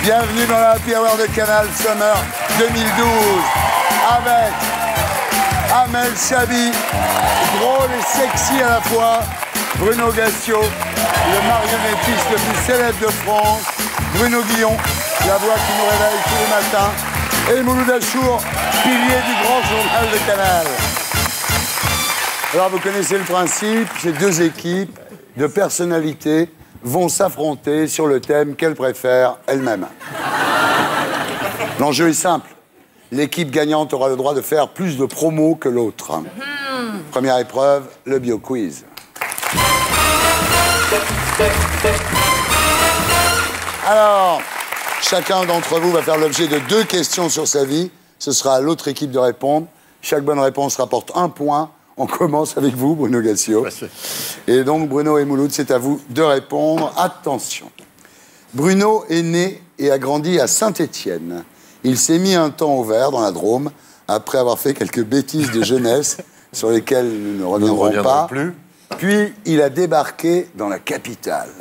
Bienvenue dans la Happy Hour de Canal Summer 2012 avec Amel Chabi, drôle et sexy à la fois, Bruno Gassio, le marionnettiste le plus célèbre de France, Bruno Guillon, la voix qui nous réveille tous les matins, et Mouloud Achour, pilier du grand journal de Canal. Alors vous connaissez le principe, ces deux équipes de personnalités vont s'affronter sur le thème qu'elles préfèrent elles-mêmes. L'enjeu est simple. L'équipe gagnante aura le droit de faire plus de promos que l'autre. Première épreuve, le bio-quiz. Alors, chacun d'entre vous va faire l'objet de 2 questions sur sa vie. Ce sera à l'autre équipe de répondre. Chaque bonne réponse rapporte 1 point. On commence avec vous, Bruno Gassio. Et donc, Bruno et Mouloud, c'est à vous de répondre. Attention. Bruno est né et a grandi à Saint-Étienne. Il s'est mis un temps au vert dans la Drôme, après avoir fait quelques bêtises de jeunesse sur lesquelles nous ne reviendrons pas. Puis, il a débarqué dans la capitale.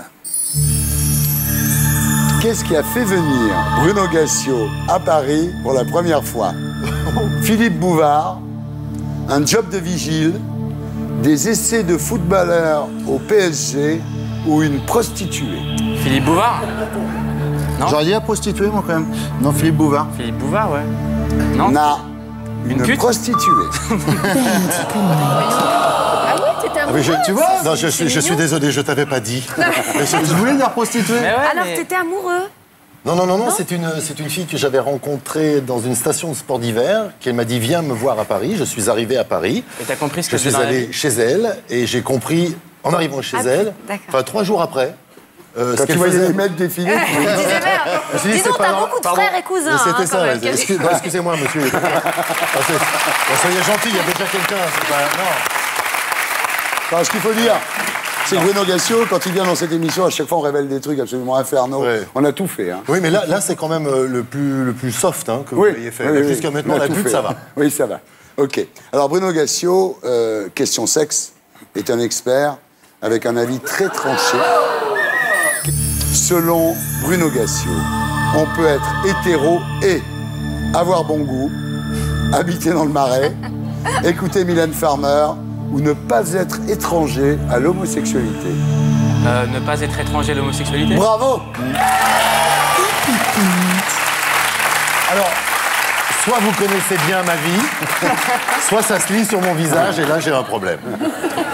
Qu'est-ce qui a fait venir Bruno Gassio à Paris pour la première fois? Philippe Bouvard, un job de vigile, des essais de footballeur au PSG ou une prostituée? Philippe Bouvard? Non. J'aurais dit la prostituée, moi, quand même. Non, Philippe Bouvard. Philippe Bouvard, ouais. Non. Non. Une prostituée. Ah oui, t'étais amoureux. Tu vois, non, je suis désolé, je t'avais pas dit. Je voulais dire prostituée. Mais ouais, Alors, t'étais amoureux? Non, c'est une fille que j'avais rencontrée dans une station de sport d'hiver, qui m'a dit viens me voir à Paris. Je suis arrivé à Paris. Et t'as compris ce que je suis allé chez elle et j'ai compris en arrivant chez elle, enfin 3 jours après. Quand tu voyais les mecs défiler, Tu disais merde. Dis donc, t'as beaucoup de frères et cousins. C'était ça. Même, Excusez-moi, monsieur. Soyez gentil, il y a déjà quelqu'un. Non. Enfin, ce qu'il faut dire, c'est que Bruno Gassio, quand il vient dans cette émission, à chaque fois on révèle des trucs absolument infernaux. Ouais. On a tout fait. Hein. Oui, mais là c'est quand même le plus soft que vous ayez fait. Oui, jusqu'à maintenant, la pute, ça va. Oui, ça va. OK. Alors, Bruno Gassio, question sexe, est un expert avec un avis très tranché. Selon Bruno Gassio, on peut être hétéro et avoir bon goût, habiter dans le Marais, écouter Mylène Farmer ou ne pas être étranger à l'homosexualité. Ne pas être étranger à l'homosexualité. Bravo. Alors, soit vous connaissez bien ma vie, soit ça se lit sur mon visage et là j'ai un problème.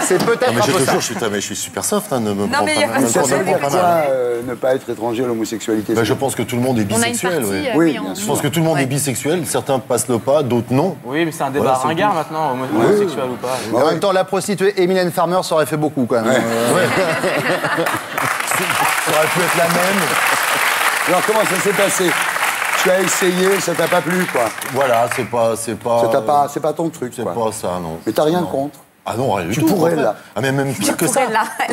C'est peut-être un peu ça. Je suis super soft, ne me prends pas mal. Ne pas être étranger à l'homosexualité. Je pense que tout le monde est bisexuel. Oui, je pense que tout le monde est bisexuel. Certains passent le pas, d'autres non. Oui, mais c'est un débat ringard maintenant, homosexuel ou pas. En même temps, la prostituée et Mylène Farmer, ça aurait fait beaucoup quand même. Ça aurait pu être la même. Alors comment ça s'est passé? Tu as essayé, ça t'a pas plu, quoi. Voilà, c'est pas ton truc, c'est pas ça, non. Mais t'as rien contre? Ah non, rien du tout. Tu pourrais, là. Ah, mais même pire que ça.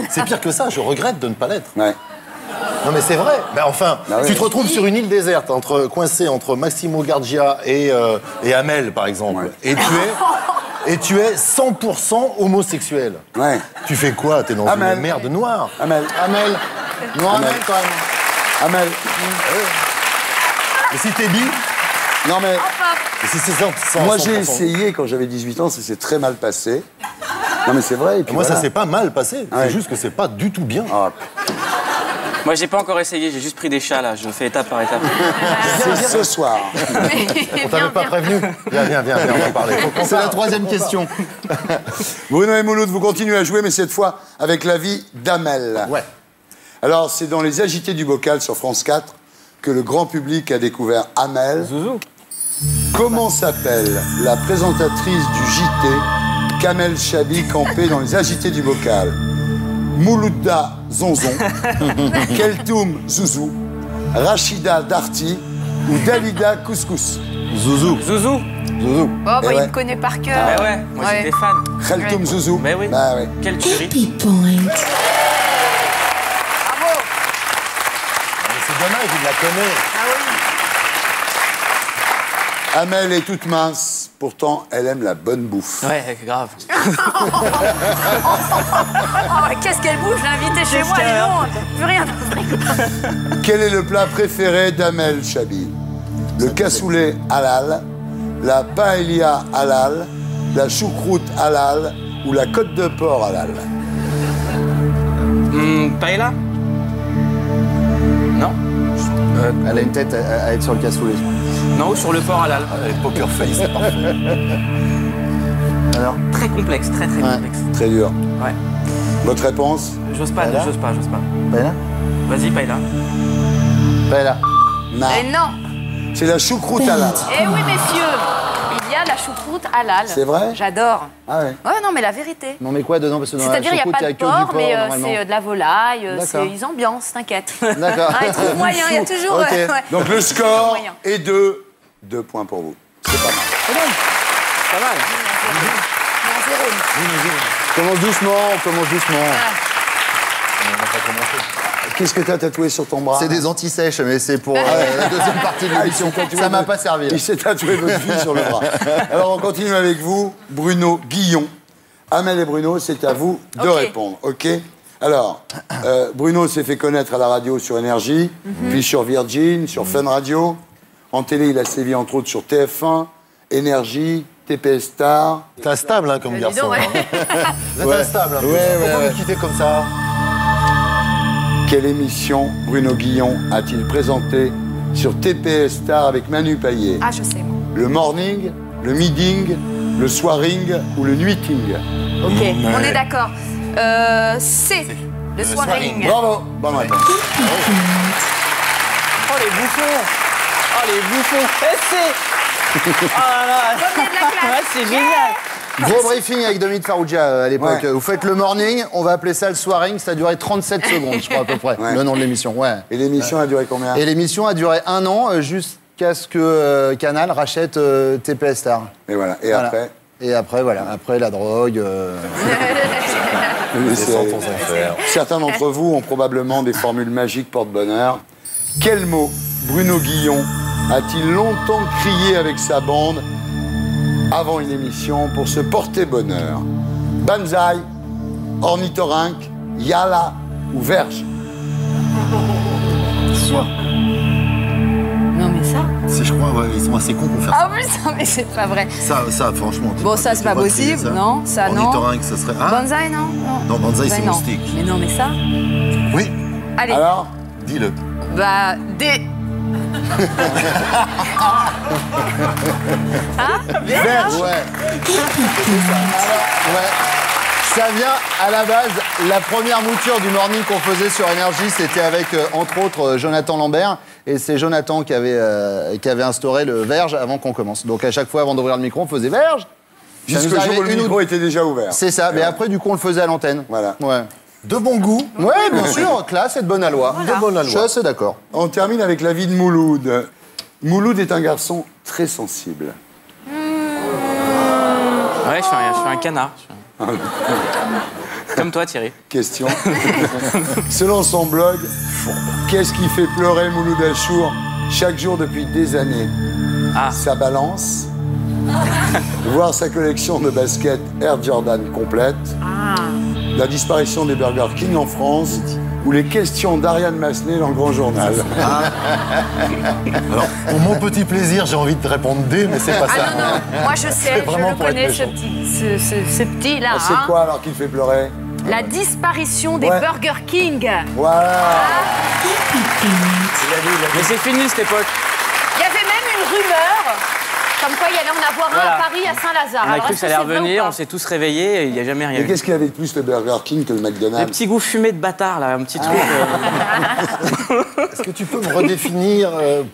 C'est pire que ça, je regrette de ne pas l'être. Ouais. Non, mais c'est vrai. Mais enfin, tu te retrouves sur une île déserte, coincé entre Massimo Gardia et Amel, par exemple. Ouais. Et tu es 100% homosexuel. Ouais. Tu fais quoi? T'es dans une merde noire. Amel. Non, Amel, quand même. Amel. Mais si t'es bi... Non, mais... Si c'est moi, j'ai essayé quand j'avais 18 ans, ça s'est très mal passé. Non, mais c'est vrai. Et puis moi, ça s'est pas mal passé. C'est juste que c'est pas du tout bien. Ah. Moi, j'ai pas encore essayé, j'ai juste pris des chats, là. Je fais étape par étape. C'est ce soir. On t'avait pas prévenu? Viens, on va parler. C'est la 3e question. Bruno et Mouloud, vous continuez à jouer, mais cette fois avec l'avis d'Amel. Ouais. Alors, c'est dans Les Agités du Bocal sur France 4 que le grand public a découvert Amel. Zouzou. Comment s'appelle la présentatrice du JT qu'Amel Chabi campait dans Les Agités du Bocal? Moulouda Zonzon, Keltoum Zouzou, Rachida Darty ou Dalida Couscous? Zouzou. Zouzou. Oh, bah, il me connaît par cœur. Bah ouais, moi j'étais fan. Keltoum Zouzou. Mais oui. Bah ouais. Quel tuerie. Happy Point. C'est dommage, il la connaît. Ah oui. Amel est toute mince, pourtant elle aime la bonne bouffe. Ouais, grave. Oh, qu'est-ce qu'elle bouge, l'invité chez moi, dis donc. Plus rien. Quel est le plat préféré d'Amel Chabi? Le cassoulet halal, la paella halal, la choucroute halal ou la côte de porc halal? Paella? Non? Elle a une tête à être sur le cassoulet. Non, ou sur le porc halal. Poker face, c'est parfait. Alors? Très complexe, très complexe. Très dur. Ouais. Votre réponse? J'ose pas. Paella? Vas-y, paella. Paella. Non. Et non. C'est la choucroute halal. Eh oui, messieurs, il y a la choucroute halal. C'est vrai? J'adore. Ah ouais. Ouais, non, mais la vérité. Non, mais quoi dedans? Parce que dans la C'est-à-dire, il n'y a choucroute, pas il de y a que du porc, mais normalement. c'est de la volaille. D'accord. Ils ambiancent, t'inquiète. D'accord. Ah, ils trouvent moyen, il y a toujours... Ok. ouais. Donc le score Moyen. est de 2 points pour vous. C'est pas mal. Pas mal. Commence doucement. Qu'est-ce que t'as tatoué sur ton bras? C'est des anti-sèches, mais c'est pour la deuxième partie de l'émission. Ça m'a pas servi. Il s'est tatoué votre fille sur le bras. Alors on continue avec vous, Bruno Guillon. Amel et Bruno, c'est à vous de répondre, ok? Alors, Bruno s'est fait connaître à la radio sur Énergie, puis sur Virgin, sur Fun Radio. En télé, il a sévi entre autres sur TF1, Énergie, TPS Star. T'es instable hein, comme Dis garçon. donc, ouais. Hein. Vous êtes instable. Hein. Pourquoi vous quittez comme ça? Quelle émission Bruno Guillon a-t-il présenté sur TPS Star avec Manu Payet? Ah, je sais, moi. Le morning, le meeting, le soiring ou le nuiting? Ok, on est d'accord. C'est le soiring. Bravo, bonne réponse. Oh, les bouffons. Oh là là. Comme il y a de la classe. Ouais, c'est génial. Gros briefing avec Dominique Farrugia à l'époque. Ouais. Vous faites le morning, on va appeler ça le soiring. Ça a duré 37 secondes, je crois, à peu près, Ouais. le nom de l'émission. Ouais. Et l'émission a duré combien? Et l'émission a duré 1 an jusqu'à ce que Canal rachète TPS Star. Et voilà. Et Voilà. après? Et après, voilà. Après, la drogue. Certains d'entre vous ont probablement des formules magiques porte-bonheur. Quel mot Bruno Guillon a-t-il longtemps crié avec sa bande avant une émission pour se porter bonheur? Banzai, ornithorynque, yala ou verge? Non, mais ça... Si je crois, ouais, ils sont assez cons pour faire Ah oui, ça, mais c'est pas vrai. ça. Ça, franchement. Bon, ça, c'est pas possible, non, ça, non. Ornithorynque, ça serait. Ah, Banzai, non? non, Banzai, c'est non. moustique. Mais non, mais ça... Oui, Allez, Alors? dis-le. bah, des... Verge. Ouais. Ouais. Ça vient à la base, la première mouture du morning qu'on faisait sur Énergie, c'était avec, entre autres, Jonathan Lambert. Et c'est Jonathan qui avait instauré le verge avant qu'on commence. Donc à chaque fois, avant d'ouvrir le micro, on faisait verge. Ça nous Jusqu'au jour arrivait où le une ou micro était déjà ouvert. C'est ça, mais après, du coup, on le faisait à l'antenne. Voilà. Ouais. De bon goût. Ouais, bien sûr, classe et de bonne aloi. De bonne Je suis aloi. assez d'accord. On termine avec la vie de Mouloud. Mouloud est un garçon très sensible. Ouais, je suis un canard. Comme toi, Thierry. Question. Selon son blog, qu'est-ce qui fait pleurer Mouloud Achour chaque jour depuis des années? Ah. Sa balance, voir sa collection de baskets Air Jordan complète, la disparition des Burger King en France ou les questions d'Ariane Massenet dans le Grand Journal. Alors, pour mon petit plaisir, j'ai envie de répondre D, mais c'est pas Ah ça. non, non, moi je sais, je vraiment le pour être connais, ce méchant. petit, ce petit-là. C'est hein. quoi alors qui le fait pleurer? La disparition des Ouais. Burger King. Voilà. Mais c'est fini cette époque. Il y avait même une rumeur, comme quoi il y allait en avoir un Voilà. à Paris, à Saint-Lazare. On a Alors, cru est-ce que ça allait c'est vrai ou revenir, pas on s'est tous réveillés et il n'y a jamais rien Mais eu. qu'est-ce qu'il y avait de plus le Burger King que le Des McDonald's? petits goûts fumés de bâtard, là, un petit truc. Est-ce que tu peux me redéfinir,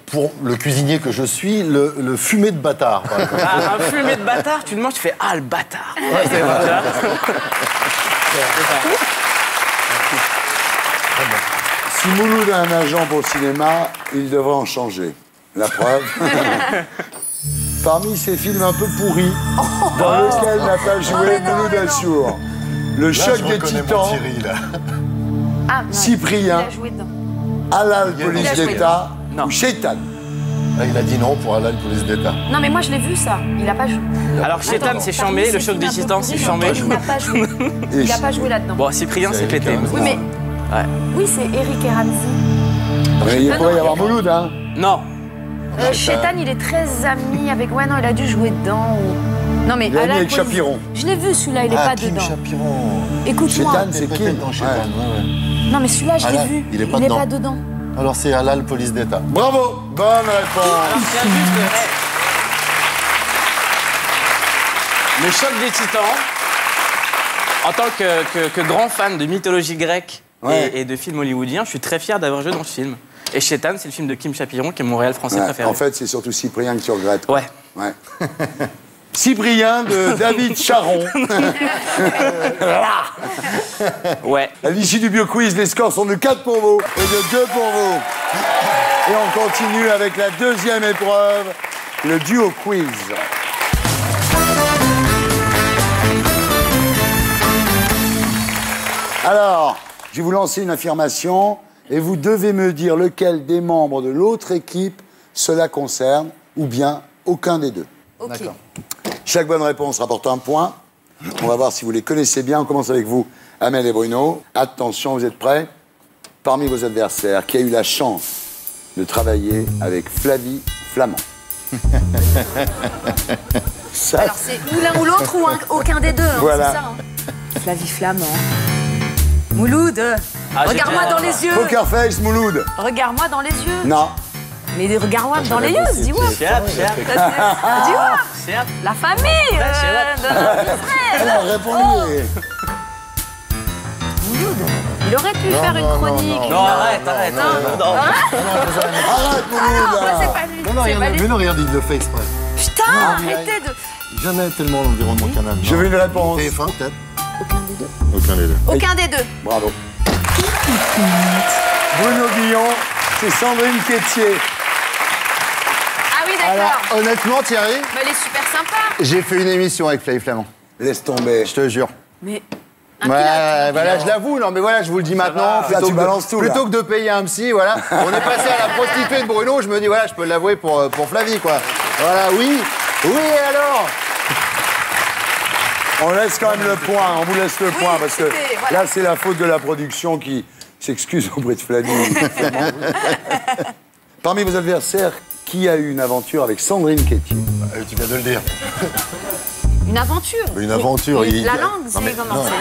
pour le cuisinier que je suis, le fumé de bâtard, par exemple? Un fumé de bâtard, tu le manges, tu fais ah le bâtard. Ouais, c'est vrai. Si Mouloud a un agent pour le cinéma, il devrait en changer. La preuve. Parmi ces films un peu pourris, dans lesquels n'a pas joué Mouloud Achour, Le Là, choc je des reconnais mon Titans, Thierry, là. Ah, non, Cyprien. Il a joué dedans. Halal Il a Police joué. d'État Non. ou Shaitan. Ah, il a dit non pour Halal Police d'État. Non, mais moi je l'ai vu ça. Il a pas joué. Alors Chétan, Attends, c'est parmi chambé, ces le choc films des un peu titans, pourris, c'est il chambé. n'a pas joué. Il n'a pas joué là-dedans. Bon, Cyprien, c'est pété. Eric Oui, mais. Ouais. Oui, c'est Eric et Ramsey. Mais il pourrait y avoir Mouloud, hein. Non. Chétan, il est très ami avec... Ouais, non, il a dû jouer dedans. Ou... Non, mais Il est ami Alal avec Police- Chapiron. Je l'ai vu, celui-là, il est pas Kim dedans. Chapiron. Écoute-moi. Chétan, c'est qui? Dans Chétan, ouais. Non, mais celui-là, je l'ai Alal, vu. il est pas dedans. dedans. Alors c'est Halal, police d'État. Bravo, bonne réponse. Le choc des titans. En tant que grand fan de mythologie grecque et de films hollywoodiens, je suis très fier d'avoir joué dans ce film. Et Chétan, c'est le film de Kim Chapiron, qui est mon réel français préféré. En fait, c'est surtout Cyprien que tu regrettes. Ouais. Cyprien de David Charon. Ouais. À l'issue du bio-quiz, les scores sont de 4 pour vous et de 2 pour vous. Et on continue avec la deuxième épreuve, le duo quiz. Alors, je vais vous lancer une affirmation et vous devez me dire lequel des membres de l'autre équipe cela concerne ou bien aucun des deux. Ok. Chaque bonne réponse rapporte un point. On va voir si vous les connaissez bien. On commence avec vous, Amel et Bruno. Attention, vous êtes prêts? Parmi vos adversaires, qui a eu la chance de travailler avec Flavie Flamand? Ça, Alors, c'est ou l'un ou l'autre ou aucun des deux, hein, Voilà. c'est ça. Hein. Flavie Flamand. Mouloud, regarde-moi dans les yeux. Poker Face, Mouloud. Regarde-moi dans les yeux. Non. Mais regarde-moi dans les yeux, dis-moi. Dis-moi. La famille de Alors, répondez. Mouloud, il aurait pu faire une chronique. Non, arrête. Arrête, Mouloud. C'est pas lui. Non, c'est pas lui. mais non, regarde, il le fait exprès. Putain, arrêtez de... Jamais tellement l'environnement canal. Je veux une réponse. TF1 peut-être. Aucun des deux. Aucun des deux. Aucun des deux. Bravo. Bruno Guillon, c'est Sandrine Quétier. Ah oui, Alors, d'accord. honnêtement, Thierry, Mais elle est super sympa. j'ai fait une émission avec Flavie Flamand. Laisse tomber. Je te jure. Mais... un Ouais, pilote. voilà, je l'avoue, non mais voilà, je vous le dis maintenant, Là, tu balances tout, là. plutôt que de payer un psy, voilà, on est passé à la prostituée de Bruno, je me dis voilà, je peux l'avouer pour Flavie, quoi. Voilà, oui, et alors? On laisse quand même le point, on vous laisse le point, parce que c'était- voilà. là, c'est la faute de la production qui s'excuse auprès de Flavie. Parmi vos adversaires, qui a eu une aventure avec Sandrine Quétier? Tu viens de le dire. Une aventure. Une aventure, Oui, il- La langue, Non, mais- c'est comment non. c'est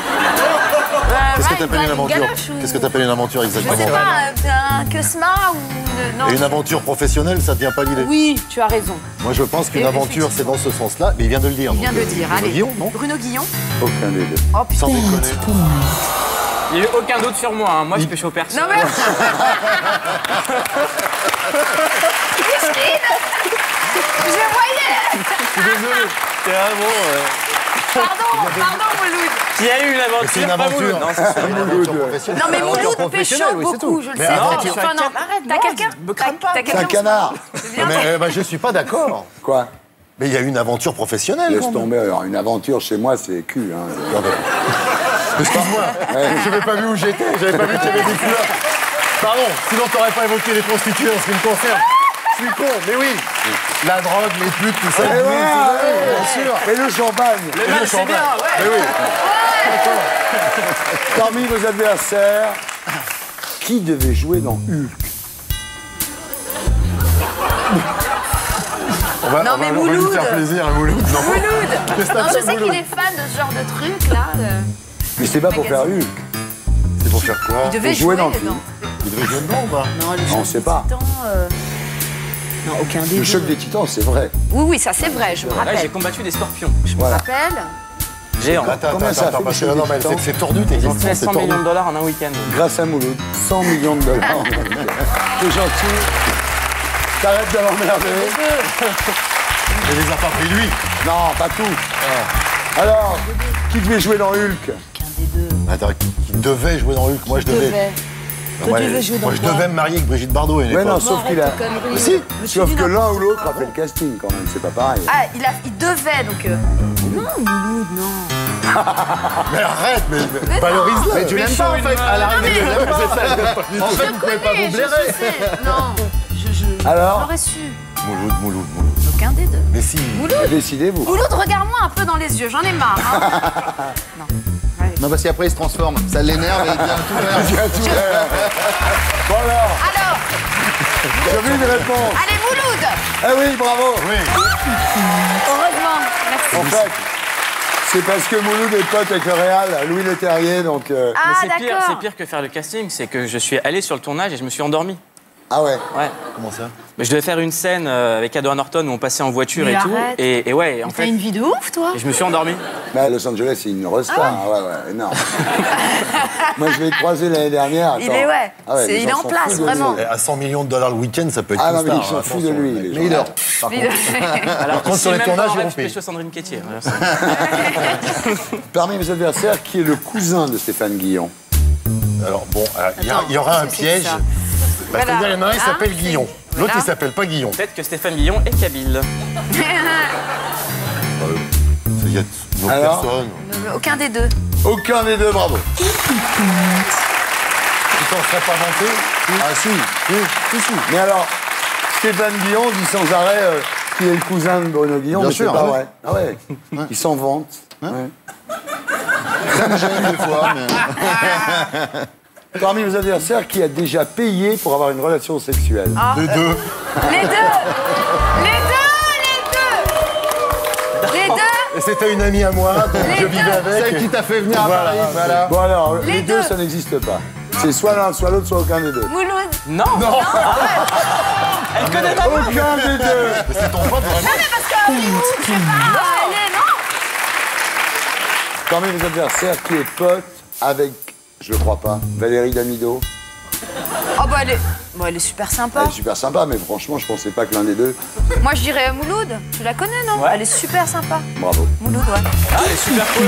Qu'est-ce que t'appelles une aventure? Qu'est-ce que t'appelles une aventure Je exactement? sais pas, un Kesma ou... Non. Et une aventure professionnelle, ça ne tient pas l'idée. Oui, tu as raison. Moi, je pense qu'une Et aventure, c'est dans ce sens-là. Mais il vient de le dire. Il vient donc, de le dire. Bruno Allez. Guillon, non? Bruno Guillon. Aucun des deux. Oh putain. Sans déconner. Il n'y a eu aucun doute sur moi. Hein. Moi, je pêche au personne. Non mais... Je le voyais. Je suis désolé. C'est vraiment... Pardon, Mouloud. Qui a eu une aventure? C'est une pas aventure. Mouloud. Non, c'est sûr. Une aventure professionnelle. Non mais Une aventure Mouloud professionnelle, pécho oui, c'est beaucoup, tout. je le Mais sais. arrête, Enfin, tu fais non. arrête, T'as non, quelqu'un me crame pas. T'as C'est quelqu'un un canard. Mais je suis pas d'accord. Quoi? Mais il y a une aventure professionnelle. Laisse quand même. tomber. Alors, une aventure chez moi, c'est cul. Hein. Excuse-moi, je n'avais pas vu où j'étais, j'avais pas vu qu'il y avait des couleurs. Pardon, sinon t'aurais pas évoqué les prostituées en ce qui me concerne. Je suis con, mais oui. La drogue, les putes, tout ça. Eh oui, ouais, bien sûr. Et le champagne. Et le c'est champagne. bien, ouais. Mais oui. Parmi vos adversaires, qui devait jouer dans Hulk? On va, Non, on va- mais on va lui Mouloud. faire plaisir, hein, Mouloud. Non. Mouloud. Qu'est-ce que Non, t'as je fait, sais qu'il Mouloud? est fan de ce genre de truc là. Mais c'est pas pour faire Hulk. C'est pour faire quoi? Il devait Et jouer jouer dans le dedans. Il devait jouer dedans ou pas? Non, le On choc sait des pas. Titans, non, aucun des Le deux. choc des titans, c'est vrai. Oui, oui, ça c'est vrai, je me Là, j'ai rappelle. combattu des scorpions. Je me rappelle. Géant. Attends, Combien ça a fait, parce que le non, mais Titan c'est tordu, tes J'ai questions, fait c'est 100 tordu. millions de dollars en un week-end. Grâce à Mouloud, 100 millions de dollars. C'est gentil. T'arrêtes de l'emmerder. Il les a pas pris lui. Non, pas tout. Alors, qui devait jouer dans Hulk? Aucun des deux. Attends, qui devait jouer dans Hulk? Moi, je devais. Toi, tu veux jouer dans Moi, je quoi? devais me marier avec Brigitte Bardot à une Mais non, époque. sauf qu'il a. Mais Si, Mais tu sauf dis que l'un n'importe ou l'autre a fait le casting quand même, c'est pas pareil. Ah, il devait donc. Non, Mouloud, non. Mais arrête, mais Mais valorise-le. Mais tu l'aimes pas en fait, à l'arrivée, tu l'aimes pas. En fait, vous pouvez pas connais, vous je blairer. sais. Non, Alors j'aurais su. Mouloud. Aucun des deux. Mais si. Décidez-vous. Mouloud, regarde-moi un peu dans les yeux, j'en ai marre. Hein. Non. Allez. Non, parce qu'après il se transforme, ça l'énerve et il devient tout vert. Bon alors, Alors, J'ai vu une réponse. Allez, Mouloud. Eh oui, bravo. Oui. Heureusement. Merci. En fait, c'est parce que Mouloud est pote avec le Réal, Louis Leterrier, donc... Mais Ah, c'est d'accord. pire que faire le casting, c'est que je suis allé sur le tournage et je me suis endormi. Ah ouais. Ouais. Comment ça? Mais je devais faire une scène avec Edward Norton où on passait en voiture Mais et tout. arrête. Et ouais, en T'as fait. une vie de ouf, toi. Et je me suis endormi. Mais Los Angeles, c'est une resta. Ah ouais, énorme. Moi, je l'ai croisé l'année dernière. Il attends. est, ouais. Ah ouais, les Il est gens en s'en place, foutent de vraiment. lui. À 100 millions de dollars le week-end, ça peut être Ah une non, mais star, ils s'en hein, foutent de lui. les gens. Mais il dort. Par contre. Alors contre, sur les tournages, ils vont payer. Je Sandrine Quétier. Parmi mes adversaires, qui est le cousin de Stéphane Guillon? Alors bon, il Attends, y aura un qu'est-ce que c'est piège. que ça? Bah, Voilà. c'est-à-dire, il y en a un, il Hein, s'appelle Guillon. L'autre, Voilà. il s'appelle pas Guillon. Peut-être que Stéphane Guillon est kabyle. Il y a nos Alors personnes. Aucun des deux. Aucun des deux, bravo. Tu t'en serais pas vanté? Ah si. Mais alors, Stéphane Guillon dit sans arrêt qu'il est le cousin de Bruno Guillon, Bien mais sûr, c'est pas ouais. vrai. Ah ouais. Il s'en vante. Ouais. J'ai eu des fois, mais... Parmi vos adversaires, qui a déjà payé pour avoir une relation sexuelle? De deux. Les deux. Les deux. Les deux. Et c'était une amie à moi, donc Les je vivais deux. avec. Celle qui t'a fait venir à Voilà, Paris. voilà. Bon alors, Les les deux, deux. ça n'existe pas. C'est soit l'un, soit l'autre, soit aucun des deux. Mouloud. Non. Elle connaît ma voix. Aucun des deux. Mais c'est ton pote, vraiment. Parce que Hollywood, je sais pas. Allez, non. Parmi vos adversaires, qui est pote avec, je le crois pas, Valérie Damido? Oh, bah, elle est super sympa. Elle est super sympa, mais franchement, je pensais pas que l'un des deux. Moi, je dirais Mouloud. Tu la connais, non? Ouais. Elle est super sympa. Bravo. Mouloud, ouais. Ah, elle est super cool.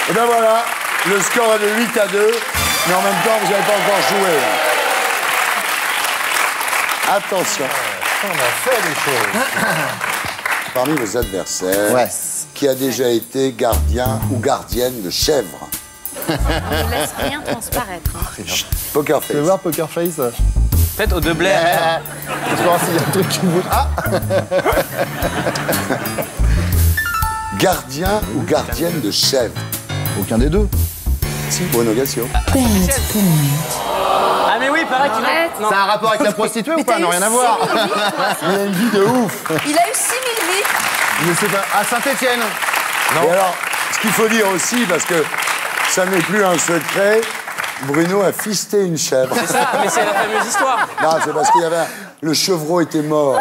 Et ben voilà, le score est de 8-2, mais en même temps, vous n'avez pas encore joué. Attention, On a fait des choses. parmi vos adversaires, Ouais. qui a déjà été gardien ou gardienne de chèvre? On ne laisse rien transparaître. Poker Tu veux face. voir Poker Face? Peut-être au De Blair. Je vais voir s'il y a un truc qui bouge. Ah! Gardien ou gardienne de chèvre? Aucun des deux. Si, Bruno Gassio. Ah, mais oui, pareil qu'il Arrête. Non. Ça a un rapport avec la prostituée ou pas? t'as Non, eu rien à voir. 6 000 vies, toi. Il a une vie de ouf. Il a eu 6 000 vies. Mais c'est pas... À Saint-Étienne. Et alors, ce qu'il faut dire aussi, parce que ça n'est plus un secret, Bruno a fisté une chèvre. C'est ça, mais c'est la fameuse histoire. Non, c'est parce qu'il y avait le chevreau était mort.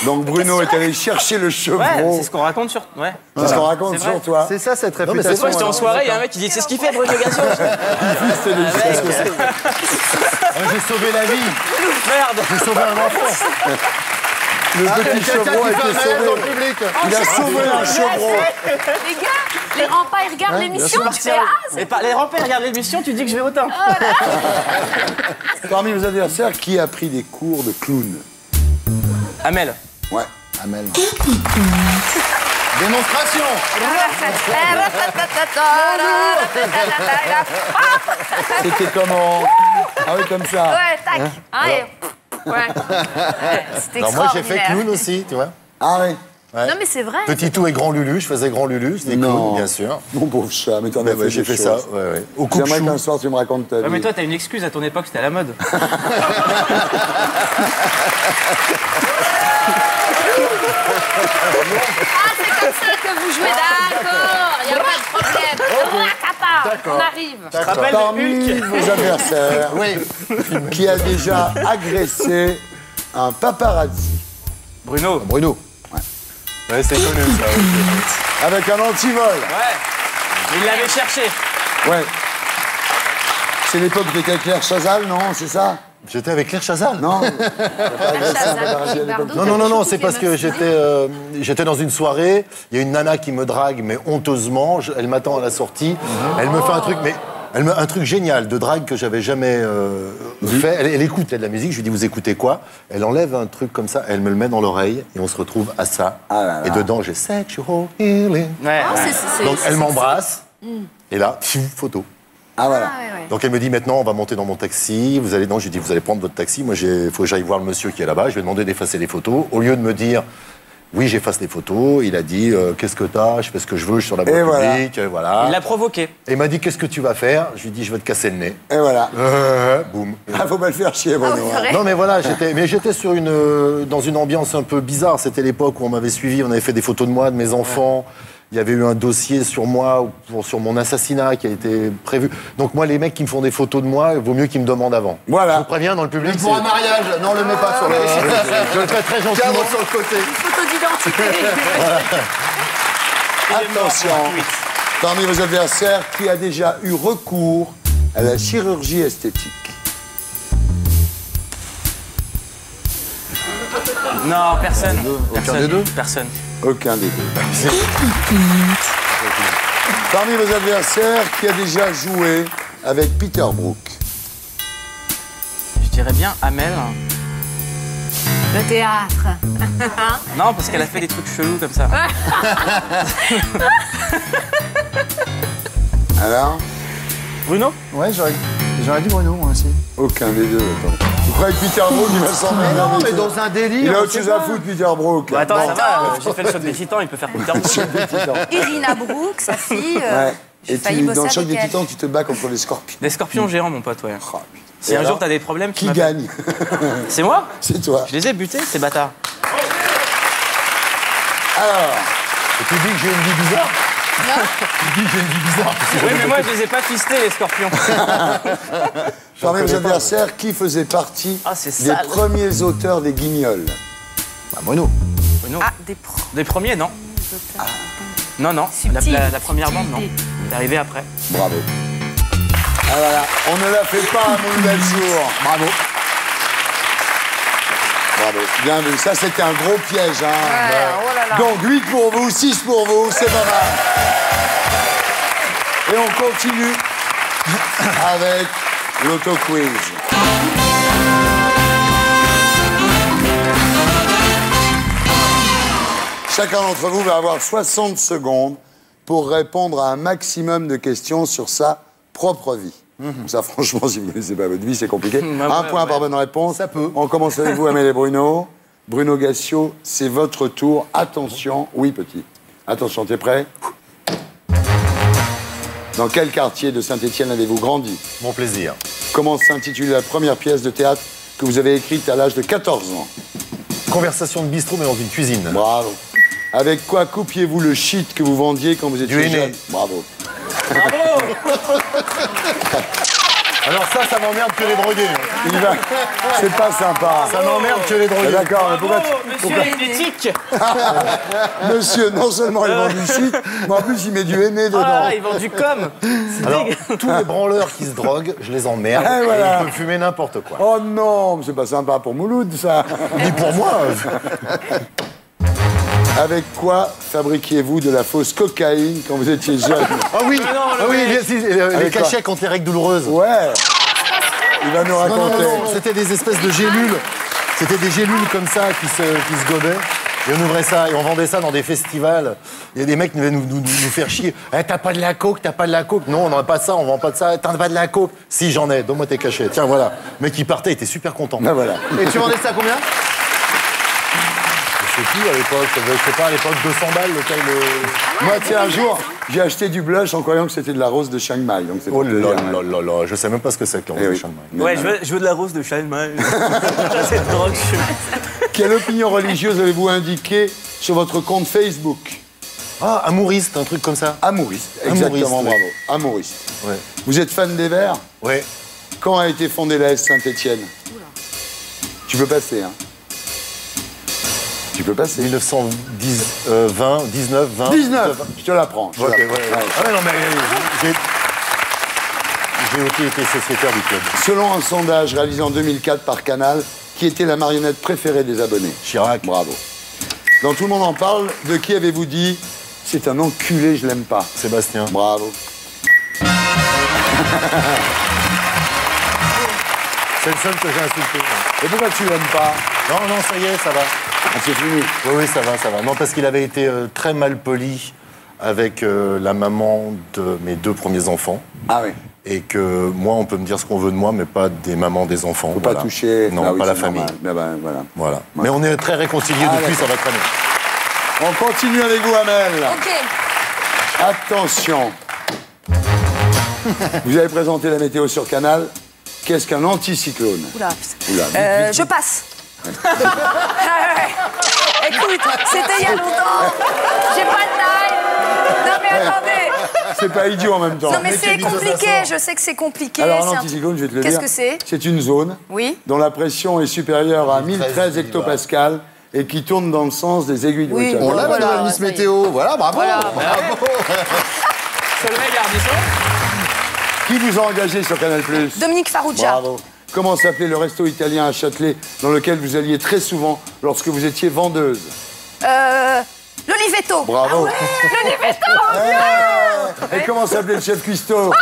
Donc Bruno est allé chercher le Ouais, chevreau. c'est ce qu'on raconte sur. Ouais. C'est ce qu'on raconte C'est vrai. sur toi. C'est ça, cette mais c'est réputation. Moi, j'étais en soirée, il y a un mec qui dit c'est ce qu'il fait, Bruno Gassio. Fisté une chèvre. J'ai sauvé la vie. Merde. J'ai sauvé un enfant. Le petit chevreau a été dans le sauvé. public. Il a sauvé un chevreau. Les gars, les remparts, ils regardent l'émission. Tu fais Et par les rampeurs regardent l'émission, tu dis que je vais autant. Parmi vos adversaires, qui a pris des cours de clown? Amel. Ouais. Amel. Démonstration. C'était comment? Ah oui, comme ça. Ouais, tac. Allez. Ouais. C'était Alors moi, j'ai fait extraordinaire. clown aussi, tu vois. Ah oui. Ouais. Non, mais c'est vrai. Petit Tout et Grand Lulu, je faisais Grand Lulu, c'était Non. clown, bien sûr. Mon pauvre chat, mais t'en as Ouais, fait j'ai des fait ça, choses. ouais. Au coupe J'aimerais chou. qu'un soir tu me racontes ta vie. Ouais, mais toi, t'as une excuse, à ton époque, c'était à la mode. Ah, c'est comme ça que vous jouez. D'accord. Il n'y a pas de problème. On arrive. Je te rappelle le Parmi Hulk. vos adversaires, qui a déjà agressé un paparazzi Bruno. Bruno. Ouais, c'est connu ça. ok. avec un antivol. Ouais. Il l'avait cherché. Ouais. C'est l'époque où t'étais avec Claire Chazal, non? C'est ça? J'étais avec Claire Chazal. Non? T'as pas agressé un paparazzi à l'époque? Non, c'est parce que j'étais dans une soirée, il y a une nana qui me drague, mais honteusement, elle m'attend à la sortie, elle me fait un truc, mais un truc génial de drague que j'avais jamais fait. Elle écoute de la musique, je lui dis vous écoutez quoi? Elle enlève un truc comme ça, elle me le met dans l'oreille et on se retrouve à ça. Ah là là. Et dedans j'ai sexual healing. Ouais. Ah, ouais. Donc elle m'embrasse et là, photo. Ah voilà. Ah, ouais, ouais. Donc elle me dit maintenant on va monter dans mon taxi, vous allez, non vous allez prendre votre taxi, moi il faut que j'aille voir le monsieur qui est là-bas, je vais demander d'effacer les photos, au lieu de me dire Oui, j'efface les photos. Il a dit qu'est-ce que t'as? Je fais ce que je veux, je suis sur la voie publique. Voilà. Il l'a provoqué. Et il m'a dit qu'est-ce que tu vas faire? Je lui ai dit je vais te casser le nez. Et voilà. Boum. Ah, faut pas le faire chier, Bruno. Non mais voilà, j'étais sur dans une ambiance un peu bizarre. C'était l'époque où on m'avait suivi, on avait fait des photos de moi, de mes enfants. Il y avait eu un dossier sur moi, sur mon assassinat qui a été prévu. Donc moi, les mecs qui me font des photos de moi, il vaut mieux qu'ils me demandent avant. Voilà. Je vous préviens, dans le public, Pour un mariage, non, le mets pas sur le... je le fais très gentiment. Cadre sur le côté. Photo d'identité. Attention, parmi vos adversaires, qui a déjà eu recours à la chirurgie esthétique? Non, personne. Aucun des deux? Personne. Aucun des deux. Parmi vos adversaires, qui a déjà joué avec Peter Brook? Je dirais bien Amel. Le théâtre. Non, parce qu'elle a fait des trucs chelous comme ça. Alors? Bruno? Ouais, j'aurais dit Bruno, moi aussi. Aucun des deux, attends. Tu crois que Peter Brook, il va s'en Mais non, mais dans un délire. Il a autre chose à foutre, Peter Brook. Bah, attends, Bon. ça va, j'ai fait le choc des titans, il peut faire Peter Brook. Irina Brook, sa fille. Ouais. J'ai Et failli bosser dans le choc avec des elle. titans, tu te bats contre les scorpions. Des scorpions géants, mon pote, ouais. Oh, putain. Si Et un alors, jour t'as des problèmes, tu qui m'appelles. gagne? C'est moi? C'est toi. Je les ai butés, ces bâtards. Alors, Et tu dis que j'ai une vie bizarre? Tu dis que j'ai une vie bizarre. Oui, mais moi, je les ai pas fistés, les scorpions. parmi vos adversaires, qui faisait partie Ah, c'est des sale. premiers auteurs des Guignols? Bah, Bruno. Bruno. Ah, des pros. Des premiers, non. Non, non. Subtil. La première bande, non. C'est arrivé après. Bravo. Ah voilà, on ne la fait pas à Moulin-Jour. Bravo. Bravo, bien vu. Ça, c'était un gros piège. Hein. Oh là là. Donc, 8 pour vous, 6 pour vous, c'est pas mal. Et on continue avec l'auto-quiz. Chacun d'entre vous va avoir 60 secondes pour répondre à un maximum de questions sur sa propre vie. Ça, franchement, si vous ne connaissez pas votre vie, c'est compliqué. Un point par bonne réponse. Ça peut. On commence avec vous, Amel et Bruno. Bruno Gassio, c'est votre tour. Attention. Oui, petit. Attention, t'es prêt? Dans quel quartier de Saint-Étienne avez-vous grandi? Mon plaisir. Comment s'intitule la première pièce de théâtre que vous avez écrite à l'âge de 14 ans? Conversation de bistrot, mais dans une cuisine. Bravo. Avec quoi coupiez-vous le shit que vous vendiez quand vous étiez Du henné. jeune? Bravo. Alors ça m'emmerde que les drogués. Il va... C'est pas sympa. Ça m'emmerde que les Ah, drogués. D'accord, mais pourquoi Monsieur Esthétique. Monsieur, non seulement il vend du shit, mais en plus il met du henné dedans. Ah, ils vendent du com. Alors, tous les branleurs qui se droguent, je les emmerde. Ah, Et voilà. ils peuvent fumer n'importe quoi. Oh non, mais c'est pas sympa pour Mouloud, ça. Ni pour moi. Avec quoi fabriquiez-vous de la fausse cocaïne quand vous étiez jeune? Ah oui, bien, si, les Avec quoi? cachets contre les règles douloureuses. Ouais. Il va nous Non, raconter. c'était des espèces de gélules. C'était des gélules comme ça qui se gobaient. Et on ouvrait ça et on vendait ça dans des festivals. Il y a des mecs qui venaient nous faire chier. Eh, t'as pas de la coke, t'as pas de la coke. Non, on n'en a pas de ça, on vend pas de ça. T'as pas de la coke. Si, j'en ai. Donne-moi tes cachets. Tiens, voilà. Le mec qui partait, il était super content. Ben voilà. Et tu vendais ça à combien? Je sais plus à l'époque, je sais pas, à l'époque 200 balles le taille le... Moi, tiens, un jour, j'ai acheté du blush en croyant que c'était de la rose de Chiang Mai. Donc c'est Oh pour te dire, là hein. là là là, je sais même pas ce que c'est que la Eh rose oui. de Chiang Mai. Ouais, je veux de la rose de Chiang Mai. Cette drogue, Quelle opinion religieuse avez-vous indiquée sur votre compte Facebook? Ah, amouriste, un truc comme ça. Amouriste. Amouriste, Exactement, oui. bravo. Amouriste. Ouais. Vous êtes fan des Verts? Ouais. Quand a été fondée la S Saint-Étienne? Tu peux passer, hein? Tu peux passer. 1910, 20, 19, 20. 19. Je te la prends. je te Ok, la ouais, prends. ouais. Ouais. Ah ouais, non, mais j'ai aussi été sociétaire du club. Selon un sondage réalisé en 2004 par Canal, qui était la marionnette préférée des abonnés? Chirac. Bravo. Dans Tout le monde en parle, de qui avez-vous dit c'est un enculé, je l'aime pas? Sébastien. Bravo. C'est le seul que j'ai insulté. Et pourquoi tu l'aimes pas? Non, non, ça y est, ça va. Ah, c'est fini. Oui, oui, ça va, ça va. Non, parce qu'il avait été très mal poli avec la maman de mes 2 premiers enfants. Ah oui. Et que moi, on peut me dire ce qu'on veut de moi, mais pas des mamans des enfants. Faut pas toucher. Non, Ah oui, pas la c'est famille. normal. Ben, voilà. Voilà. Mais on est très réconciliés Ah, depuis, ça d'accord. va traîner. On continue avec vous, Amel. Ok. Attention. Vous avez présenté la météo sur Canal. Qu'est-ce qu'un anticyclone? Oula. Oula, Je passe. Écoute, c'était il y a longtemps. J'ai pas de taille. Non mais attendez. C'est pas idiot en même temps. Non mais c'est compliqué. Je sais que c'est compliqué. Alors, un anticyclone, je vais te le dire. Qu'est-ce que c'est? C'est une zone dont la pression est supérieure à 1013 hectopascales et qui tourne dans le sens des aiguilles de Oui, Wickham. On l'a, madame Miss Météo. Voilà, bravo. Solveig Ardisson. Qui vous a engagé sur Canal+? Dominique Farrugia. Bravo. Comment s'appelait le resto italien à Châtelet dans lequel vous alliez très souvent lorsque vous étiez vendeuse? L'Olivetto. Bravo. L'Olivetto. Et comment s'appelait le chef cuistot?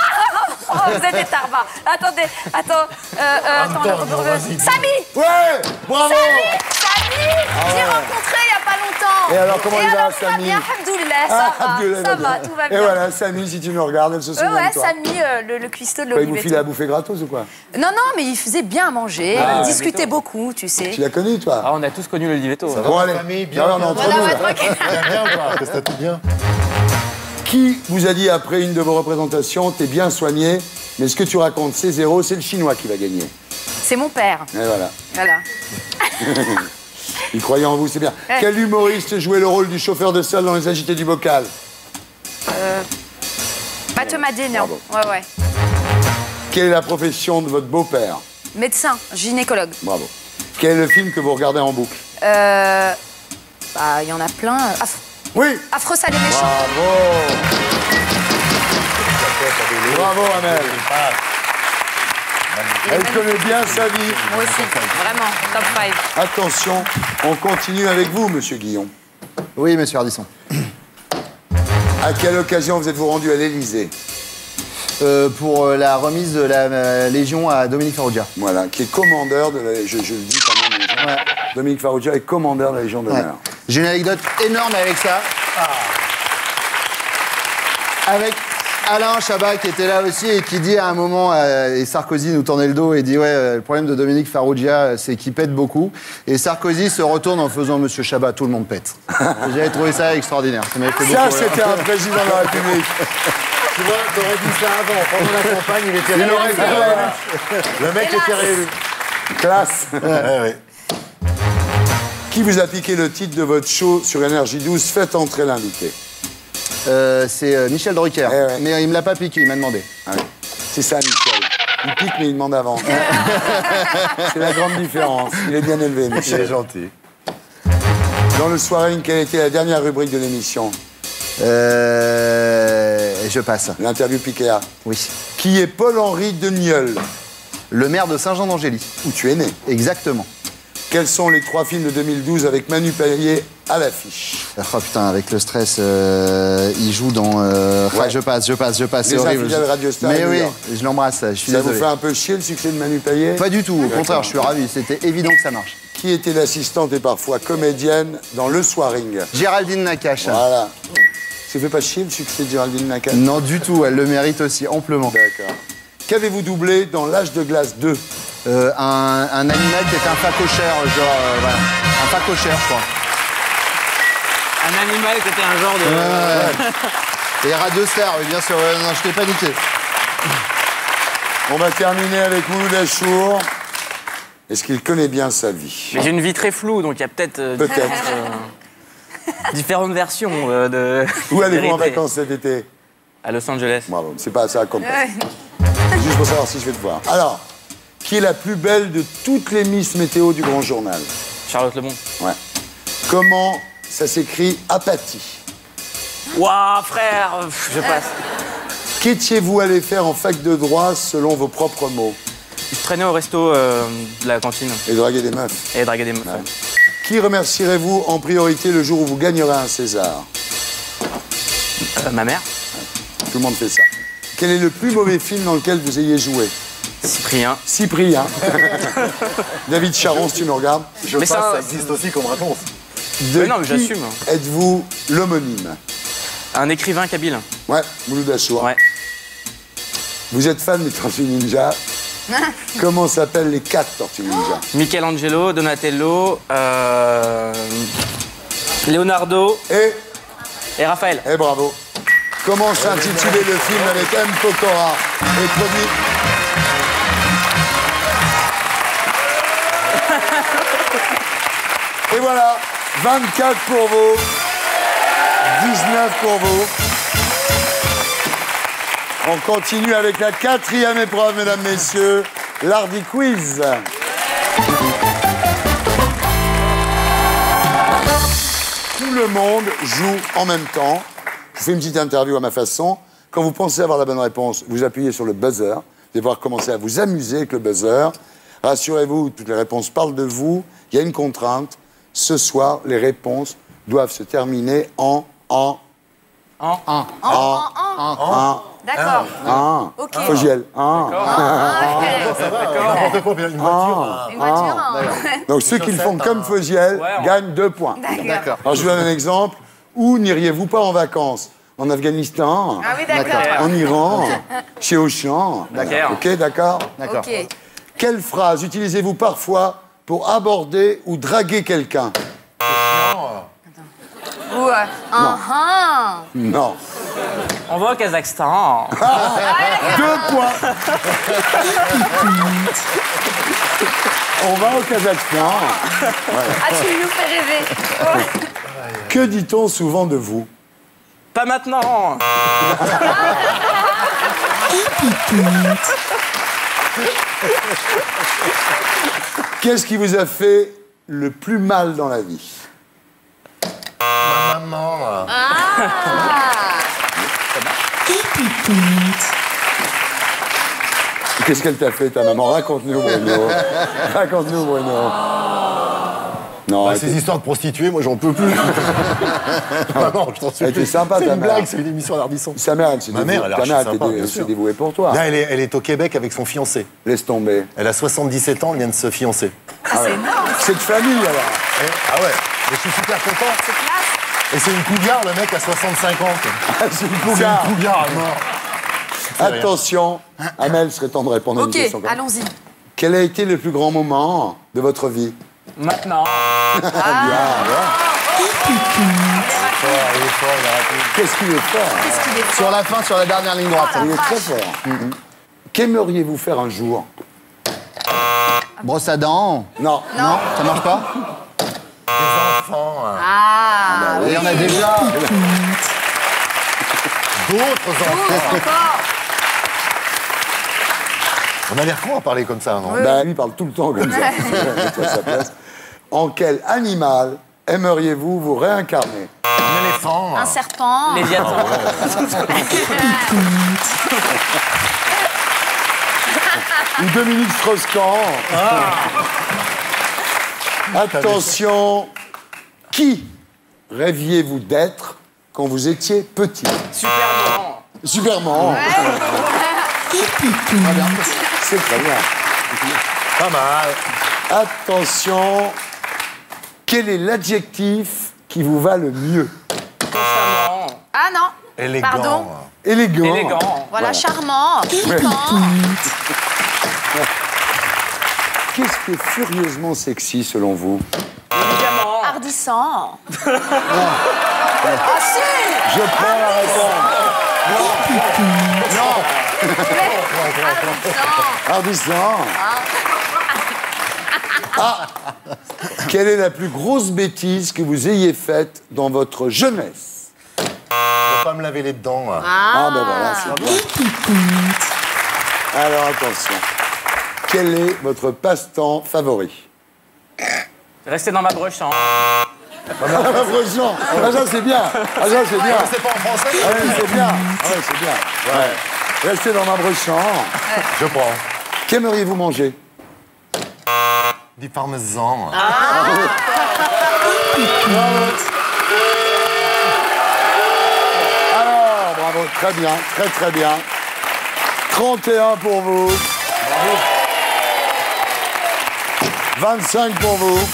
Oh, vous êtes des tarbas. Attendez, attends. Samy. Ouais. Bravo. Samy. J'ai rencontré il y a pas longtemps. Et alors, comment il va, tout va Samy? bien, Alhamdoulilah, ça va, tout va bien. Et voilà, Samy, si tu nous regardes, elle se souvient de toi. Samy, le cuistot de Quoi, il vous l'Olivetto. filait à bouffer gratos ou quoi? Non, mais il faisait bien à manger, il discutait beaucoup, tu sais. Tu l'as connu, toi? Ah, on a tous connu le Livetto. Bon, allez. famille, bien, Alors, on est entre nous, là. Bien ou pas? Est-ce que t'as tout bien? Qui vous a dit après une de vos représentations, t'es bien soigné, mais ce que tu racontes, c'est zéro, c'est le Chinois qui va gagner. C'est mon père. Et voilà. Voilà. Il croyait en vous, c'est bien. Quel humoriste jouait le rôle du chauffeur de salle dans Les Agités du Bocal? Mathieu Madénian. Bravo. Ouais. Quelle est la profession de votre beau-père? Médecin, gynécologue. Bravo. Quel est le film que vous regardez en boucle? Il y en a plein. Oui. Affreux, sale et méchant. Bravo. Bravo, Amel. Elle connaît bien sa vie. Moi aussi, vraiment, top 5. Attention, on continue avec vous, monsieur Guillon. Oui, monsieur Ardisson. À quelle occasion vous êtes-vous rendu à l'Élysée? Pour la remise de la Légion à Dominique Farrugia. Voilà, qui est commandeur de la... Je le dis quand même, les gens. Dominique Farrugia est commandeur de la Légion d'honneur. J'ai une anecdote énorme avec ça. Avec Alain Chabat qui était là aussi et qui dit à un moment, et Sarkozy nous tournait le dos et dit le problème de Dominique Farrugia c'est qu'il pète beaucoup. Et Sarkozy se retourne en faisant Monsieur Chabat, tout le monde pète. J'avais trouvé ça extraordinaire. Ça m'avait fait Ça, beaucoup rire. c'était un président de la République. Tu vois, t'aurais dit ça avant. Pendant la campagne, il était réélu. Le mec était réélu. Classe. Ouais. Qui vous a piqué le titre de votre show sur Énergie 12? Faites entrer l'invité. C'est Michel Drucker. Ouais. Mais il me l'a pas piqué, il m'a demandé. C'est ça, Michel. Il pique, mais il demande avant. C'est la grande différence. Il est bien élevé, Il Michel. est gentil. Dans le soirée, quelle était la dernière rubrique de l'émission? Je passe. L'interview Piquéa. Oui. Qui est Paul-Henri Deniol? Le maire de Saint-Jean-d'Angély. Où tu es né. Exactement. Quels sont les 3 films de 2012 avec Manu Payet à l'affiche? Oh putain, avec le stress, il joue dans... Je passe, c'est Les horrible. Infidèles Radio Star Mais à New oui, York. je l'embrasse, je suis Ça désolé. vous fait un peu chier le succès de Manu Payet? Pas du tout, au contraire, je suis ravi, c'était évident que ça marche. Qui était l'assistante et parfois comédienne dans Le Soiring? Géraldine Nakache. Voilà. Ça fait pas chier le succès de Géraldine Nakache? Non du tout, elle le mérite aussi amplement. D'accord. Qu'avez-vous doublé dans L'Âge de glace 2? Un animal qui est un facochère, voilà. Un facochère, je crois. Un animal qui était un genre de... Et Radio Star, oui, bien sûr, non, je t'ai paniqué. On va terminer avec Mouloud Achour. Est-ce qu'il connaît bien sa vie? Mais j'ai une vie très floue, donc il y a peut-être... différentes versions de... Où allez-vous en vérité. vacances cet été? À Los Angeles. Bravo, c'est pas ça compte. C'est juste pour savoir si je vais te voir. Alors, qui est la plus belle de toutes les Miss Météo du Grand Journal? Charlotte Lebon. Ouais. Comment ça s'écrit apathie? Waouh, frère, je passe. Qu'étiez-vous allé faire en fac de droit selon vos propres mots? Je traînais au resto de la cantine Et draguer des meufs. et draguer des meufs. Ouais. Qui remercierez-vous en priorité le jour où vous gagnerez un César? Ma mère, Tout le monde fait ça. Quel est le plus mauvais film dans lequel vous ayez joué? Cyprien. Cyprien. David Charon, si tu nous regardes. Je Mais passe, ça- ça existe aussi comme réponse. De Mais non, mais qui j'assume. êtes-vous l'homonyme? Un écrivain kabyle. Ouais, Mouloud Achour. Ouais. Vous êtes fan des Tortues Ninja. Comment s'appellent les 4 Tortues Ninja? Michelangelo, Donatello, Leonardo et Raphaël. Et bravo. Comment s'intituler le film avec M. Pokora et produit... Et voilà, 24 pour vous, 19 pour vous. On continue avec la 4e épreuve, mesdames, messieurs, l'Hardy Quiz. Tout le monde joue en même temps. Je fais une petite interview à ma façon. Quand vous pensez avoir la bonne réponse, vous appuyez sur le buzzer. Vous allez pouvoir commencer à vous amuser avec le buzzer. Rassurez-vous, toutes les réponses parlent de vous. Il y a une contrainte. Ce soir, les réponses doivent se terminer en. D'accord. Ok. Fogiel. N'importe quoi, une voiture. Une voiture. Donc ceux qui le font comme Fogiel gagnent 2 points. D'accord. Alors je vous donne un exemple. Où n'iriez-vous pas en vacances? En Afghanistan, Ah oui, d'accord. en Iran, chez Auchan. D'accord. Ok, d'accord. Ok. Quelle phrase utilisez-vous parfois pour aborder ou draguer quelqu'un? Ou Non. On va au Kazakhstan. 2 points. On va au Kazakhstan. Ah, tu nous fais rêver. Que dit-on souvent de vous? Pas maintenant. Qu'est-ce qui vous a fait le plus mal dans la vie? Ma maman. Qu'est-ce qu'elle t'a fait, ta maman? Raconte-nous, Bruno. Raconte-nous, Bruno. Non, Bah, ces histoires de prostituées, moi, j'en peux plus. Maman, je t'en supplie. Elle était sympa, C'est ta une mère. blague, c'est une émission d'Ardisson. sa mère, elle s'est Ma mère, elle a ta archi mère sympa, bien s'est sûr. dévouée pour toi. Là, elle est au Québec avec son fiancé. Laisse tomber. Elle a 77 ans, elle vient de se fiancer. C'est énorme. C'est de famille, alors. Ah ouais, mais je suis super content. C'est classe. Et c'est une cougar, le mec a 65 ans. C'est une C'est cougar. une cougar à mort. Attention, Amel serait temps de répondre à une Ok, question. quand même. allons-y. Quel a été le plus grand moment de votre vie? Maintenant. Bien, Qu'est-ce qu'il est fort? Qu'est-ce qu'il est fort. Sur la fin, sur la dernière ligne droite. Il est très fort. Qu'aimeriez-vous faire un jour? Brosse à dents. Non. Non, ça marche pas. Les enfants. Ah, Et on a déjà. D'autres enfants. encore. On a l'air con à parler comme ça, non? Bah, lui, il parle tout le temps comme ça. Mets-toi à sa place. En quel animal aimeriez-vous vous réincarner? Un éléphant. Un serpent. Léviathan. Ou Dominique Strauss-Kahn? Attention, qui rêviez-vous d'être quand vous étiez petit? Superman. Superman. C'est très bien. Pas mal. Attention, quel est l'adjectif qui vous va le mieux? Constamment. Ah non. Élégant. Pardon. Élégant. Élégant. Voilà, charmant, piquant. Qu'est-ce qui est furieusement sexy selon vous? Évidemment. Hardissant. Ah si. Je prends la réponse. Hardissant. Ardissant. Ah. Quelle est la plus grosse bêtise que vous ayez faite dans votre jeunesse? Ne pas me laver les dents. Ah ben voilà, c'est bien. Alors attention. Quel est votre passe-temps favori? Rester dans ma broche. Hein. Franchement, ah, ça c'est bien. Ah, ça c'est bien. C'est pas en français? Ah ouais, c'est bien. Ah ouais, c'est bien. Ouais. Restez dans ma brochant. Je prends. Qu'aimeriez-vous manger? Du parmesan. Alors, bravo, très bien, très très bien. 31 pour vous. Bravo. 25 pour vous.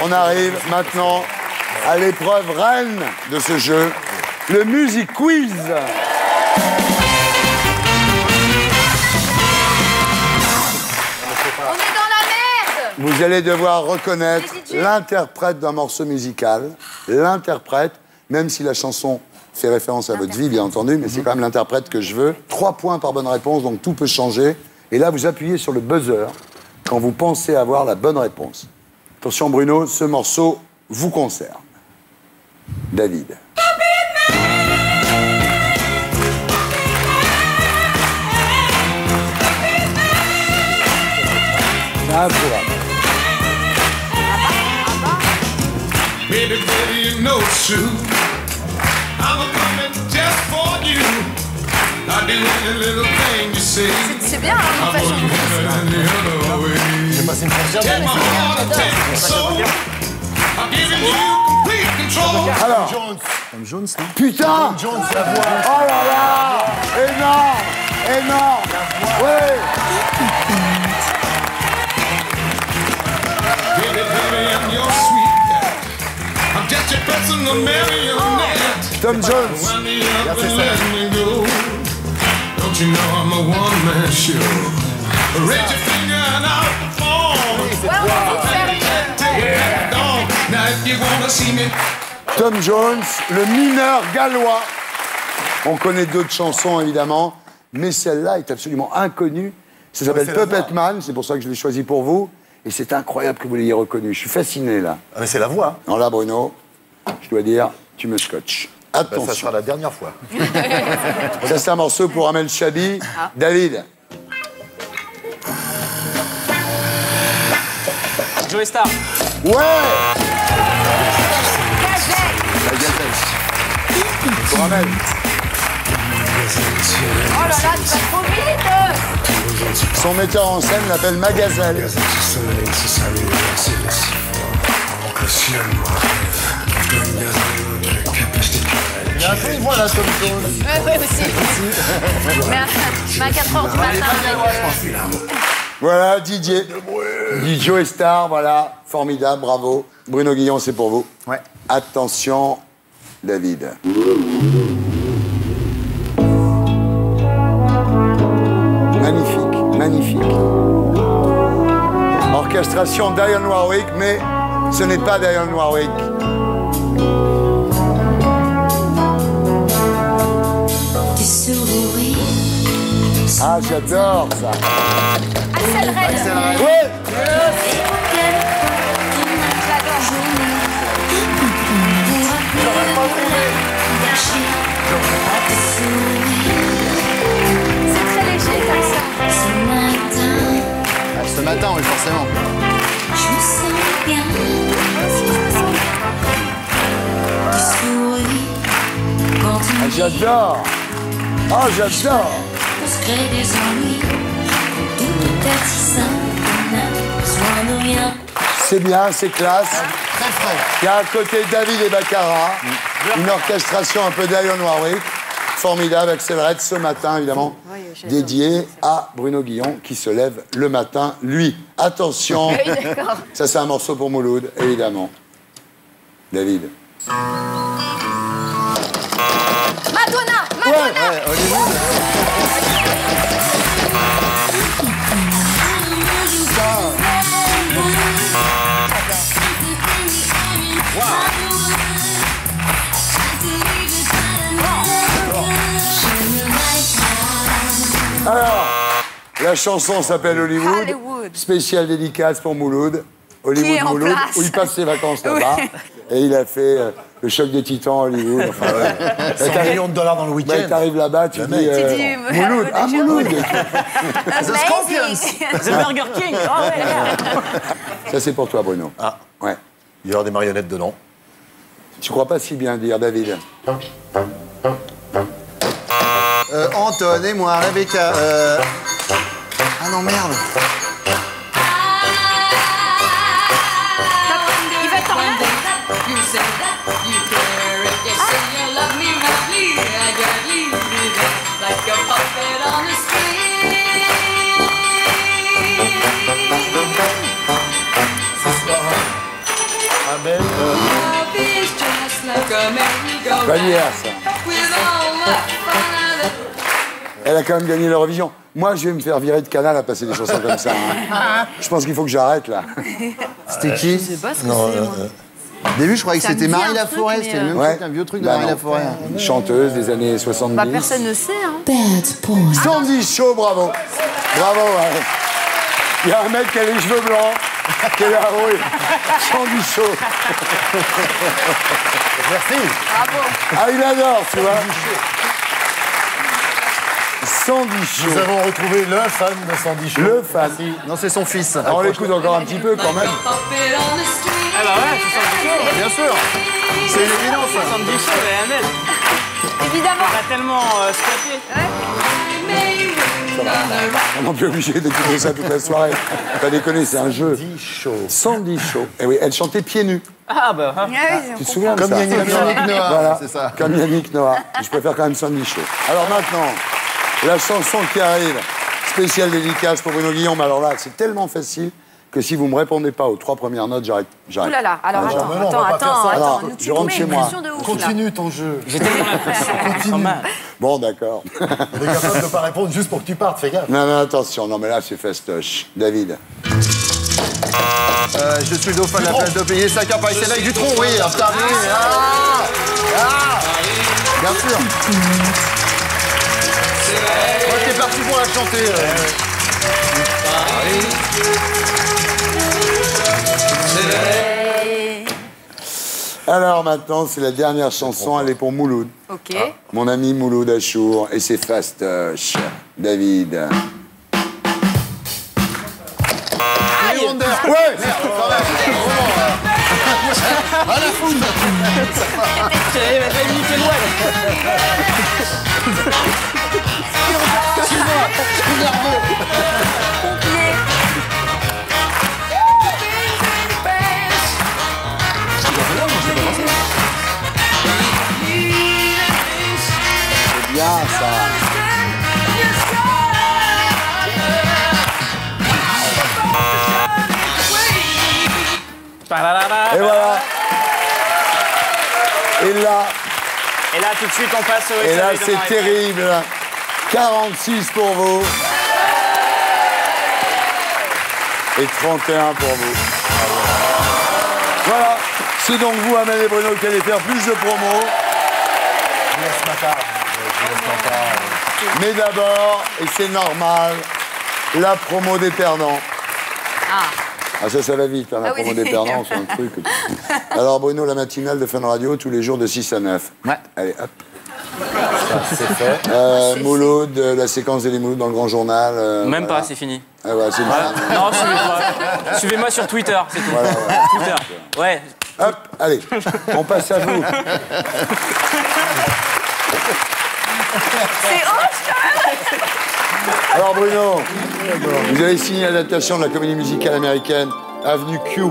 On arrive maintenant à l'épreuve reine de ce jeu, le Music Quiz. On est dans la merde. Vous allez devoir reconnaître l'interprète d'un morceau musical. L'interprète, même si la chanson fait référence à votre vie, bien entendu, mais c'est quand même l'interprète que je veux. 3 points par bonne réponse, donc tout peut changer. Et là, vous appuyez sur le buzzer quand vous pensez avoir la bonne réponse. Attention, Bruno, ce morceau vous concerne. David. C'est improbable. Baby, baby, you know it's true. I'm coming just for you. I do any little thing you say. C'est bien, hein, I'm gonna the other way. J'ai passé une frontière. Take my heart and take my soul. I'm giving you complete control. Alors, Tom Jones, non? putain! Tom Jones, la voix. Oh là là! Énorme! Énorme! Ouais! Baby, baby, I'm your sweet. I'm just your personal marionette. Tom Jones. Wind me up and let me go. Don't you know I'm a one-man show? Raise your finger and I'll perform. Take that dog. Now if you wanna see me. Tom Jones, le mineur gallois. On connaît d'autres chansons, évidemment, mais celle-là est absolument inconnue. Ça s'appelle c'est la voix. Puppet Man, c'est pour ça que je l'ai choisi pour vous. Et c'est incroyable que vous l'ayez reconnu. Je suis fasciné, là. Ah, mais c'est la voix. Non, là, Bruno, je dois dire, tu me scotches. Bah, Attention. ça sera la dernière fois. Ça, c'est un morceau pour Amel Chabi. David. Joey Star. Ouais! Gazelle. Pour Amel. Oh là là, tu vas trop vite. Son metteur en scène l'appelle Magazelle. Il y a un peu une voix là, Tom Jones. Oui, aussi. Mais à 4 h du matin. Voilà, Didier. Joey Star, voilà. Formidable, bravo. Bruno Guillon, c'est pour vous. Ouais. Attention, David. Magnifique, magnifique. Orchestration Dionne Warwick, mais ce n'est pas Dionne Warwick. Ah, j'adore ça. Axel Red. Ouais. C'est très léger comme ça. Ah, ce matin, oui, forcément. Ah, j'adore. Ah, j'adore. C'est bien, c'est classe. Très frais. Il y a à côté David et Baccarat, une orchestration un peu Dionne Warwick, formidable, accélérette ce matin évidemment, dédié à Bruno Guillon qui se lève le matin, lui. Attention, ça c'est un morceau pour Mouloud, évidemment. David. Madonna. Ouais, Ouais, Hollywood. alors, la chanson s'appelle Hollywood, Hollywood. spéciale dédicace pour Mouloud. Qui Hollywood est en Mouloud, place. où il passe ses vacances là-bas. Et il a fait le choc des titans Hollywood. Enfin, ouais. 100 millions de dollars dans le week-end. Bah, t'arrives là-bas, tu dis dis, Mouloud, ah Mouloud. Amazing. The Burger King. Oh, ouais. Ça c'est pour toi Bruno. Ah, Ouais. il y aura des marionnettes dedans. Tu crois pas si bien dire David. Anton et moi, Rebecca. Ah non, merde. Il va être en l'air. Abel, Vanière, ça. Elle a quand même gagné l'Eurovision. Moi, je vais me faire virer de Canal à passer des chansons comme ça. Hein. Je pense qu'il faut que j'arrête, là. C'était qui? Je sais pas ce que c'est, moi. Au début, je croyais que Ça me c'était dit Marie un Laforêt. truc, C'était mais, le même Ouais. truc, un vieux truc de Bah Marie non. Laforêt. Une chanteuse des années 70. Bah, personne ne sait, hein. Sandy Shaw, bravo. Bravo, ouais. Il y a un mec qui a les cheveux blancs, qui est là, oui. Sandy Shaw. Merci. Bravo. Ah, il adore, tu vois. Sandy Shaw. Nous avons retrouvé le fan de Sandy Shaw. Le fan. Non, c'est son fils. Alors, on l'écoute encore un petit peu, quand même. Ah bah ouais, c'est Sandy Shaw. Bien sûr. C'est une évidence. Sandy Shaw, elle est Amel. Évidemment. Elle a tellement squatté. On n'est plus obligé d'écouter ça toute la soirée. Pas déconner, c'est un jeu. Sandy Shaw. Sandy Shaw. Et oui, elle chantait pieds nus. Ah bah. hein. Tu te souviens de Comme ça? Yannick Yannick Noah, Voilà, c'est ça. comme Yannick Noah. Je préfère quand même Sandy Shaw. Alors maintenant, la chanson qui arrive, spéciale dédicace pour Bruno Guillon. Mais alors là, c'est tellement facile que si vous ne me répondez pas aux 3 premières notes, j'arrête. Ouh là là. Alors, mais non, on va pas faire attends. ça. Alors, Nous, je tu nous rentre mets chez une moi. pression de ouf, là. Continue ton jeu. J'ai tellement l'impression. Continue. Bon, d'accord. On est capable de ne pas répondre juste pour que tu partes, fais gaffe. Non, non, attention. Non, mais là, c'est fastoche. David. Je suis le dauphin de la place de payer 5 heures par ici avec Dutronc, oui. Putain, oui. Bien sûr. Moi, j'étais parti pour la chanter. Alors maintenant, c'est la dernière chanson. Elle est pour Mouloud. Ok. Mon ami Mouloud Achour. Et c'est fastoche. David. Ouais. Elle va faire Mickey Noël. C'est bien ça. Et voilà. Et là, Et là, tout de suite, on passe au et là, SAV de c'est Marie. terrible. 46 pour vous. Et 31 pour vous. Voilà. C'est donc vous, Amel et Bruno, qui allez faire plus de promos. Mais d'abord, et c'est normal, la promo des perdants. Ah, ça va vite, hein, la Ah oui. promo des perdants, c'est un truc. Alors, Bruno, la matinale de Fun Radio, tous les jours de 6 à 9. Ouais. Allez, hop. C'est fait. Mouloud, la séquence des Mouloud dans le Grand Journal. Même voilà. pas, c'est fini. Ah, ouais, c'est bien. Non, suivez-moi. Suivez-moi sur Twitter, c'est tout. Voilà, voilà. Twitter. Ouais. Hop, allez, on passe à vous. C'est hoche, quand même. Alors, Bruno, vous avez signé l'adaptation de la comédie musicale américaine Avenue Q,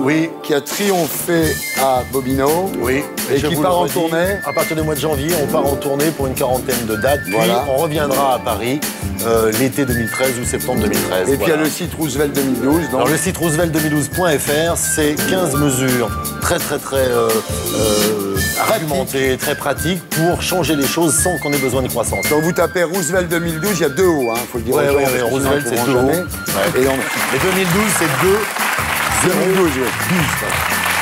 qui a triomphé à Bobino. Oui. Et je qui vous part le en redis, tournée. À partir du mois de janvier, on part en tournée pour une quarantaine de dates. Puis Voilà. on reviendra à Paris l'été 2013 ou septembre 2013. Et puis il y a le site Roosevelt 2012. Donc... Alors le site roosevelt2012.fr, c'est 15 mesures très argumentées, très pratiques pour changer les choses sans qu'on ait besoin de croissance. Donc vous tapez Roosevelt 2012, il y a 2 hauts, hein, faut le dire. Ouais, aux gens, ouais, parce que ouais, sinon, Roosevelt, ils c'est pourront 2 jamais. hauts. Et, on... Et 2012, c'est 2. 2012, oui.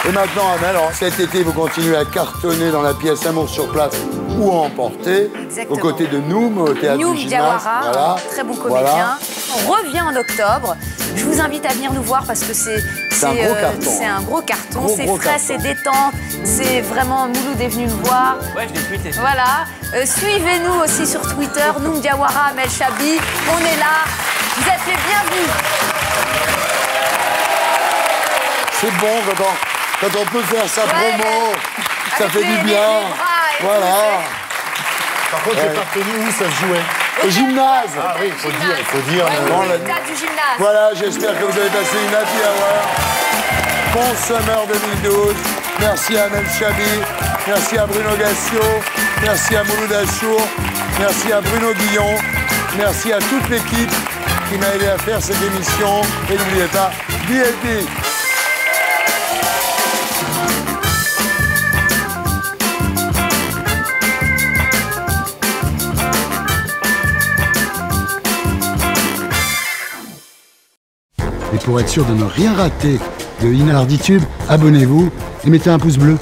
Et maintenant, Amel, alors, cet été, vous continuez à cartonner dans la pièce Amour sur place ou à emporter, Exactement. aux côtés de Noum, au théâtre Noum du Gymnase. Diawara, Voilà. très bon comédien. Voilà. On revient en octobre. Je vous invite à venir nous voir parce que c'est un gros carton. C'est un gros carton. Gros, C'est gros frais, carton. c'est détente. C'est vraiment Mouloud est venu nous voir. Ouais, je l'ai tweeté. Voilà. Suivez-nous aussi sur Twitter. Noum Diawara, Amel Chabi. On est là. Vous êtes les bienvenus. C'est bon quand on peut faire sa promo, ça Avec fait les du bien. bras et tout, Voilà. Par contre, j'ai pas retenu où ça se jouait. Au gymnase. Ah oui, il faut dire. Ouais, Dans au la- stade du gymnase. Voilà, j'espère que vous avez passé une happy hour. Bon Summer 2012. Merci à Amel Chabi. Merci à Bruno Gassio. Merci à Mouloud Achour. Merci à Bruno Guillon. Merci à toute l'équipe qui m'a aidé à faire cette émission. Et n'oubliez pas, BLP. Et pour être sûr de ne rien rater de Inarditube, abonnez-vous et mettez un pouce bleu.